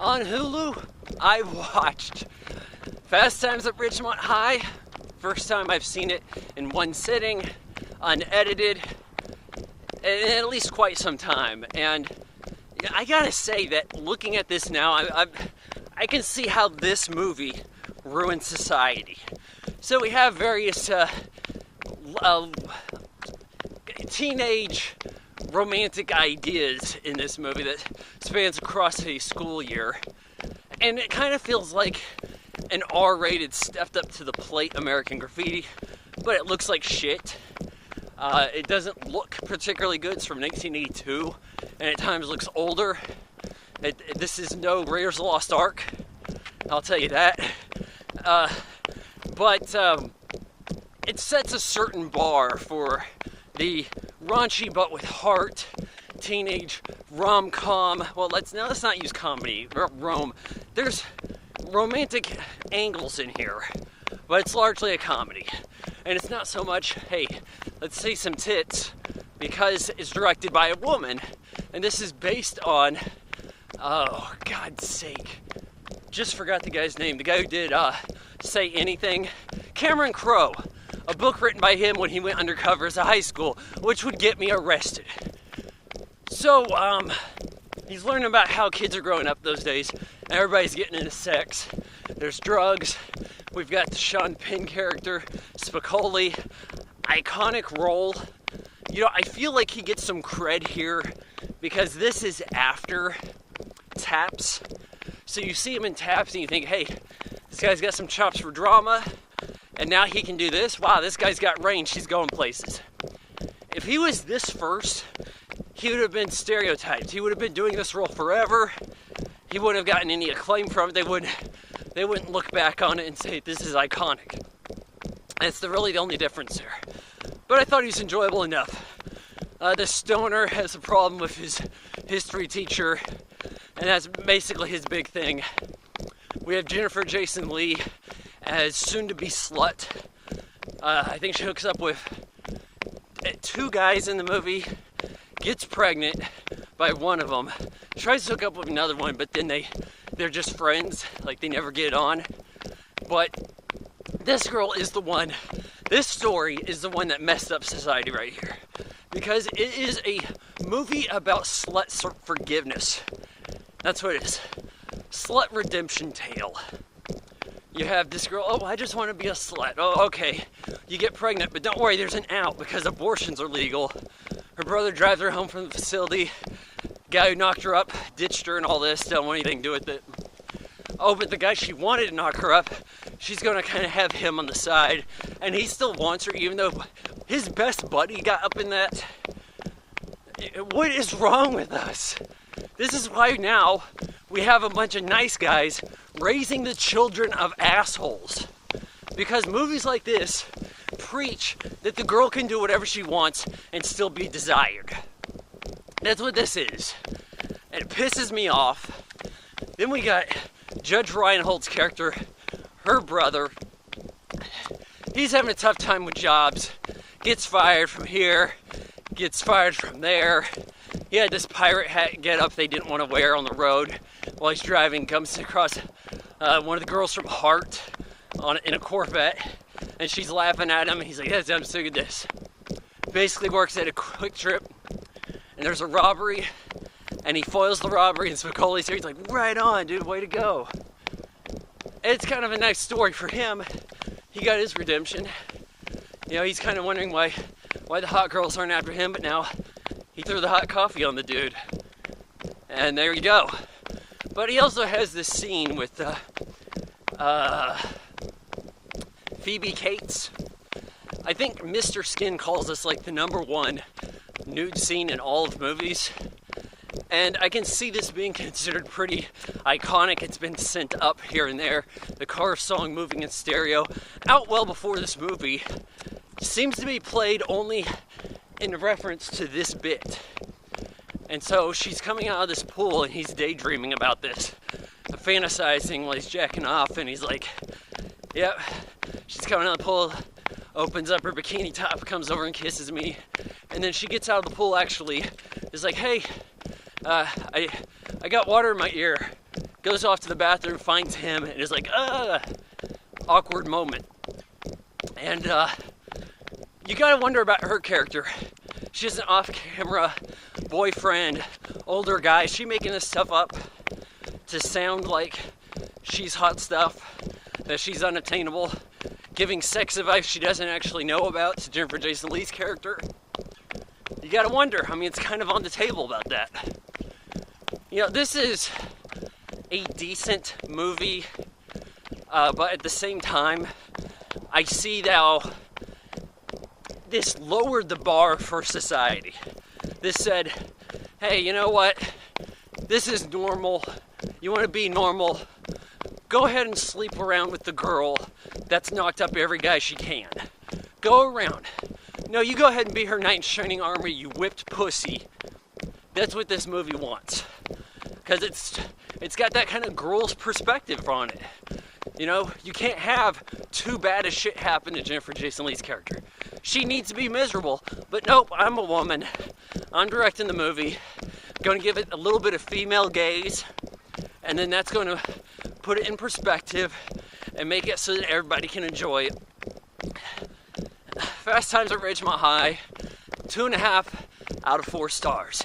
On Hulu, I watched Fast Times at Ridgemont High. First time I've seen it in one sitting, unedited, in at least quite some time. And I gotta say that looking at this now, I can see how this movie ruined society. So we have various teenage romantic ideas in this movie that spans across a school year. And it kind of feels like an R-rated stepped up to the plate American Graffiti, but it looks like shit. It doesn't look particularly good. It's from 1982, and at times looks older. This is no Raiders of the Lost Ark, I'll tell you that. But it sets a certain bar for the raunchy but with heart teenage rom-com. Well, let's not use comedy. There's romantic angles in here, but it's largely a comedy. And it's not so much, hey, let's see some tits, because it's directed by a woman. And this is based on, oh, God's sake, just forgot the guy's name. The guy who did Say Anything. Cameron Crowe. A book written by him when he went undercover as a high school, which would get me arrested. So, he's learning about how kids are growing up those days, and everybody's getting into sex. There's drugs. We've got the Sean Penn character, Spicoli, iconic role. You know, I feel like he gets some cred here because this is after Taps. So you see him in Taps and you think, hey, this guy's got some chops for drama, and now he can do this. Wow, this guy's got range. He's going places. If he was this first, he would have been stereotyped. He would have been doing this role forever. He wouldn't have gotten any acclaim from it. They wouldn't look back on it and say, this is iconic. That's really the only difference there. But I thought he was enjoyable enough. The stoner has a problem with his history teacher, and that's basically his big thing. We have Jennifer Jason Leigh as soon-to-be slut. I think she hooks up with two guys in the movie, gets pregnant by one of them, tries to hook up with another one, but then they're just friends, like they never get on. But this girl is the one, this story is the one that messed up society right here. Because it is a movie about slut forgiveness. That's what it is. Slut redemption tale. You have this girl, oh, I just want to be a slut. Oh, okay. You get pregnant, but don't worry, there's an out because abortions are legal. Her brother drives her home from the facility. Guy who knocked her up, ditched her and all this, don't want anything to do with it. Oh, but the guy she wanted to knock her up, she's going to kind of have him on the side. And he still wants her, even though his best buddy got up in that. What is wrong with us? This is why now we have a bunch of nice guys raising the children of assholes. Because movies like this preach that the girl can do whatever she wants and still be desired. That's what this is. And it pisses me off. Then we got Judge Reinhold's character, her brother. He's having a tough time with jobs. Gets fired from here, gets fired from there. He had this pirate hat get up they didn't want to wear on the road while he's driving. Comes across one of the girls from Heart in a Corvette, and she's laughing at him, and he's like, yes, I'm sick of this. Basically works at a Quick Trip, and there's a robbery, and he foils the robbery, and Spicoli's here. He's like, right on, dude, way to go. It's kind of a nice story for him. He got his redemption. You know, he's kind of wondering why the hot girls aren't after him, but now he threw the hot coffee on the dude. And there you go. But he also has this scene with Phoebe Cates. I think Mr. Skin calls this like the #1 nude scene in all of movies. And I can see this being considered pretty iconic. It's been sent up here and there. The Cars song moving in stereo, out well before this movie, seems to be played only in reference to this bit. And so she's coming out of this pool and he's daydreaming about this, fantasizing while he's jacking off, and he's like, yep, she's coming out of the pool, opens up her bikini top, comes over and kisses me, and then she gets out of the pool actually, is like, hey, I got water in my ear. goes off to the bathroom, finds him, and is like, awkward moment. And you gotta wonder about her character. She's an off-camera boyfriend, older guy. Is she making this stuff up to sound like she's hot stuff, that she's unattainable, giving sex advice she doesn't actually know about to Jennifer Jason Leigh's character? You gotta wonder. I mean, it's kind of on the table about that. You know, this is a decent movie, but at the same time, I see how this lowered the bar for society. This said, hey, you know what? This is normal. You want to be normal? Go ahead and sleep around with the girl that's knocked up every guy she can. Go around. No, you go ahead and be her knight in shining armor, you whipped pussy. That's what this movie wants. Because it's got that kind of girl's perspective on it. You know, you can't have too bad as shit happen to Jennifer Jason Leigh's character. She needs to be miserable, but nope, I'm a woman. I'm directing the movie. Going to give it a little bit of female gaze, and then that's going to put it in perspective and make it so that everybody can enjoy it. Fast Times at Ridgemont High, 2.5 out of 4 stars.